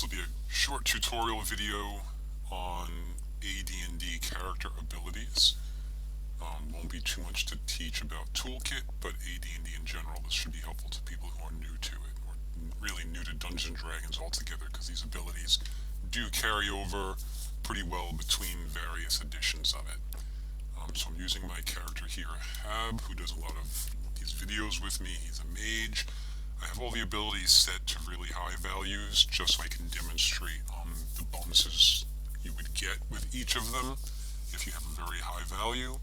This will be a short tutorial video on AD&D character abilities. Won't be too much to teach about Toolkit, but AD&D in general. This should be helpful to people who are new to it, or really new to Dungeons & Dragons altogether, because these abilities do carry over pretty well between various editions of it. So I'm using my character here, Hab, who does a lot of these videos with me. He's a mage. I have all the abilities set to really high values just so I can demonstrate the bonuses you would get with each of them if you have a very high value.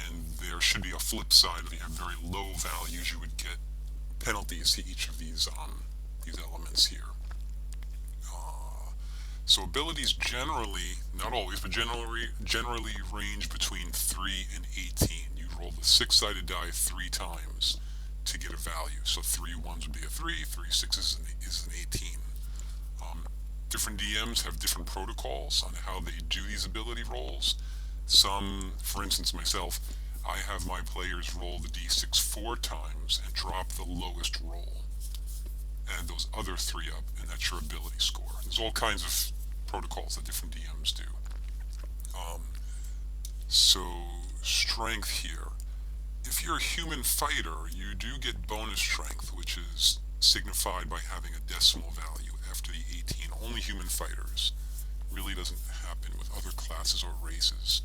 And there should be a flip side. If you have very low values, you would get penalties to each of these elements here. So abilities generally, not always, but generally range between 3 and 18. You roll the 6-sided die 3 times to get a value. So 3 ones would be a 3, 3 sixes is an 18. Different DMs have different protocols on how they do these ability rolls. Some, for instance myself, I have my players roll the d6 4 times and drop the lowest roll. Add those other 3 up, and that's your ability score. There's all kinds of protocols that different DMs do. So strength here. If you're a human fighter, you do get bonus strength, which is signified by having a decimal value after the 18. Only human fighters. Really doesn't happen with other classes or races.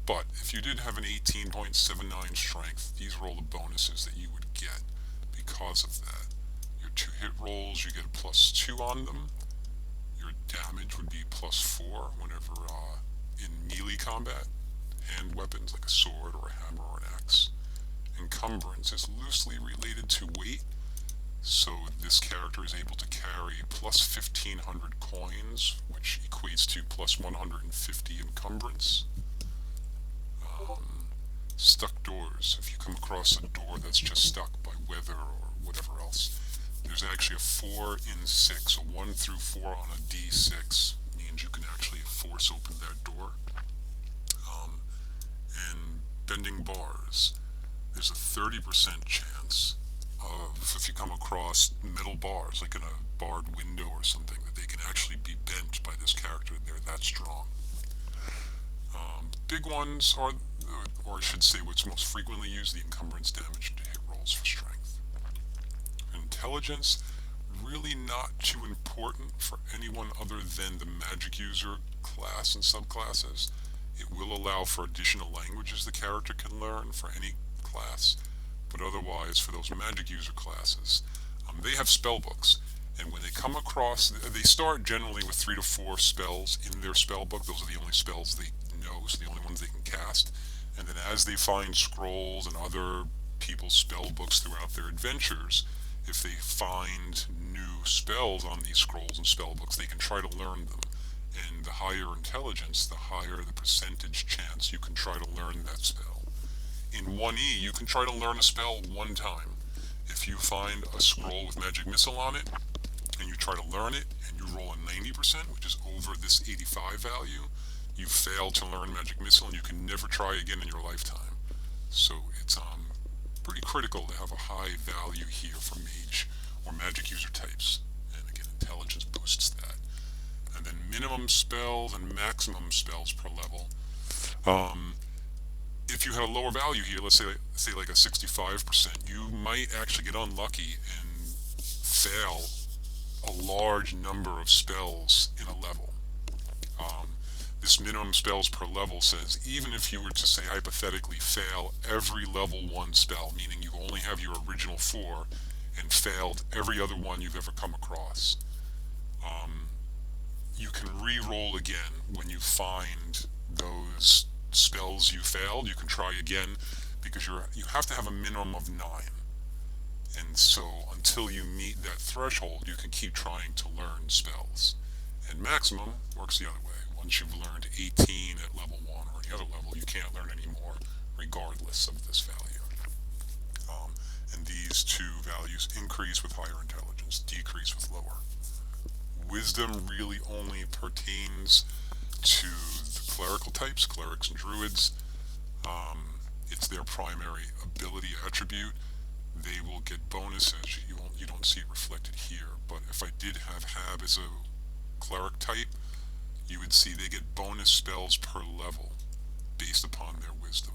But if you did have an 18.79 strength, these are all the bonuses that you would get because of that. Your 2 hit rolls, you get a +2 on them. Your damage would be +4 whenever in melee combat. Hand weapons like a sword or a hammer or an axe. Encumbrance is loosely related to weight, so this character is able to carry +1,500 coins, which equates to +150 encumbrance. Stuck doors. If you come across a door that's just stuck by weather or whatever else, there's actually a 4 in 6, a 1 through 4 on a d6 means you can actually force open that door. And bending bars. There's a 30% chance of, if you come across metal bars, like in a barred window or something, that they can actually be bent by this character. They're that strong. Big ones are, or I should say what's most frequently used, the encumbrance damage to hit rolls for strength. Intelligence, really not too important for anyone other than the magic user class and subclasses. It will allow for additional languages the character can learn for any class, but otherwise for those magic user classes, they have spell books, and when they come across, they start generally with 3 to 4 spells in their spell book. Those are the only spells they know, so the only ones they can cast. And then as they find scrolls and other people's spell books throughout their adventures, if they find new spells on these scrolls and spell books, they can try to learn them. And the higher intelligence, the higher the percentage chance you can try to learn that spell. In 1E, you can try to learn a spell 1 time. If you find a scroll with magic missile on it, and you try to learn it, and you roll a 90%, which is over this 85 value, you fail to learn magic missile, and you can never try again in your lifetime. So it's pretty critical to have a high value here for mage or magic user types. And again, intelligence boosts that. And then minimum spells and maximum spells per level. If you had a lower value here, let's say like a 65%, you might actually get unlucky and fail a large number of spells in a level. This minimum spells per level says even if you were to, say, hypothetically fail every level 1 spell, meaning you only have your original 4 and failed every other one you've ever come across, you can re-roll again when you find those spells you failed. You can try again because you have to have a minimum of 9. And so until you meet that threshold, you can keep trying to learn spells. And maximum works the other way. Once you've learned 18 at level 1 or any other level, you can't learn any more regardless of this value. And these 2 values increase with higher intelligence, decrease with lower. Wisdom really only pertains to the clerical types, clerics and druids. It's their primary ability attribute. they will get bonuses. You don't see it reflected here, but if I did have Hab as a cleric type, you would see they get bonus spells per level based upon their wisdom.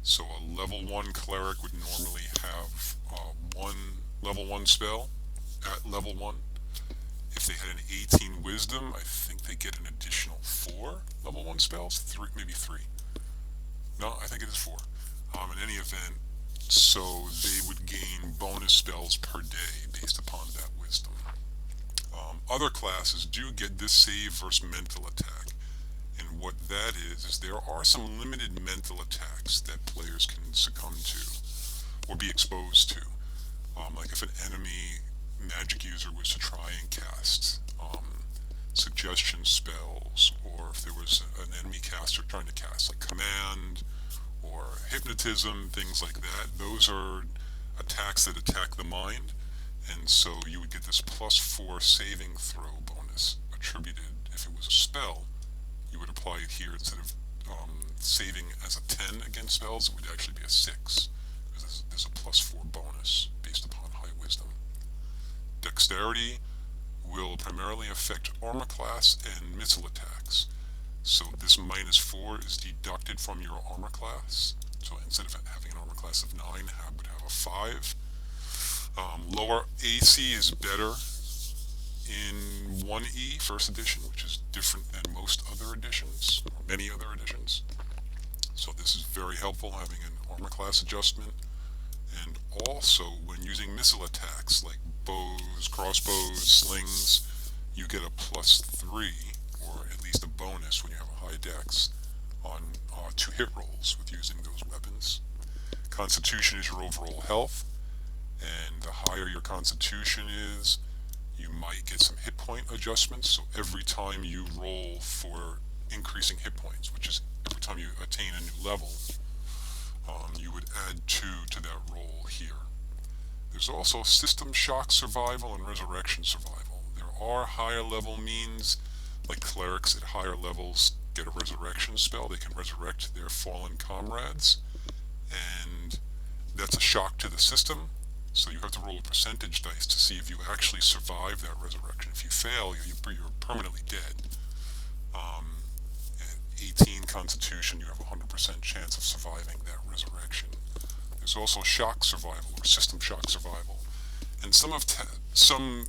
So a level 1 cleric would normally have one level 1 spell at level 1. If they had an 18 wisdom, I think they get an additional 4 level 1 spells. Three, maybe 3. No, I think it is 4. In any event, so they would gain bonus spells per day based upon that wisdom. Other classes do get this save versus mental attack. And what that is there are some limited mental attacks that players can succumb to or be exposed to. Like if an enemy magic user was to try and cast suggestion spells, or if there was an enemy caster trying to cast like command or hypnotism, things like that, those are attacks that attack the mind, and so you would get this +4 saving throw bonus attributed. If it was a spell, you would apply it here instead of saving as a 10 against spells, it would actually be a 6, because there's a +4 bonus based upon high wisdom. Dexterity will primarily affect armor class and missile attacks. So this -4 is deducted from your armor class. So instead of having an armor class of 9, Hab would have a 5. Lower AC is better in 1E, first edition, which is different than most other editions, or many other editions. So this is very helpful, having an armor class adjustment. And also, when using missile attacks like bows, crossbows, slings, you get a +3, or at least a bonus when you have a high dex, on 2 hit rolls with using those weapons. Constitution is your overall health, and the higher your constitution is, you might get some hit point adjustments. So every time you roll for increasing hit points, which is every time you attain a new level, you would add 2 to that roll here. There's also system shock survival and resurrection survival. There are higher level means, like clerics at higher levels get a resurrection spell. They can resurrect their fallen comrades, and that's a shock to the system. So you have to roll a percentage dice to see if you actually survive that resurrection. If you fail, you're permanently dead. At 18 constitution, you have a 100% chance of surviving that resurrection. There's also shock survival, or system shock survival. And some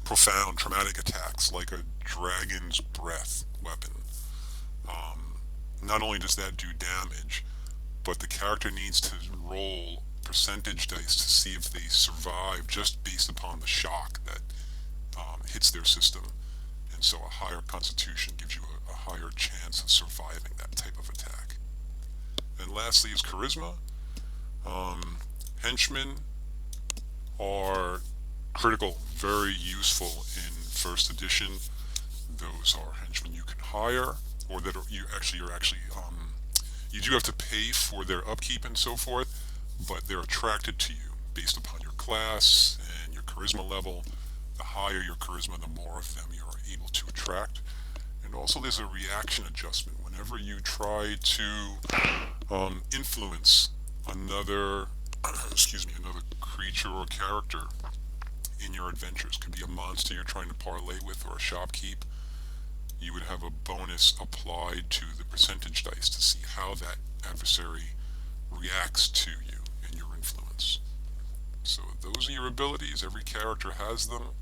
profound traumatic attacks, like a dragon's breath weapon. Not only does that do damage, but the character needs to roll percentage dice to see if they survive just based upon the shock that hits their system. And so a higher constitution gives you a higher chance of surviving that type of attack. And lastly is charisma. Henchmen are critical, very useful in first edition. Those are henchmen you can hire, or that you're actually you do have to pay for their upkeep and so forth, but they're attracted to you based upon your class and your charisma level. The higher your charisma, the more of them you're able to attract. And also there's a reaction adjustment. Whenever you try to influence another another creature or character in your adventures, could be a monster you're trying to parlay with or a shopkeep, you would have a bonus applied to the percentage dice to see how that adversary reacts to you and your influence. So those are your abilities. Every character has them.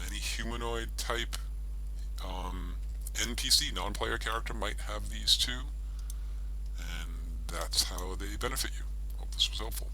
Any humanoid type NPC, non-player character, might have these too, and that's how they benefit you. Hope this was helpful.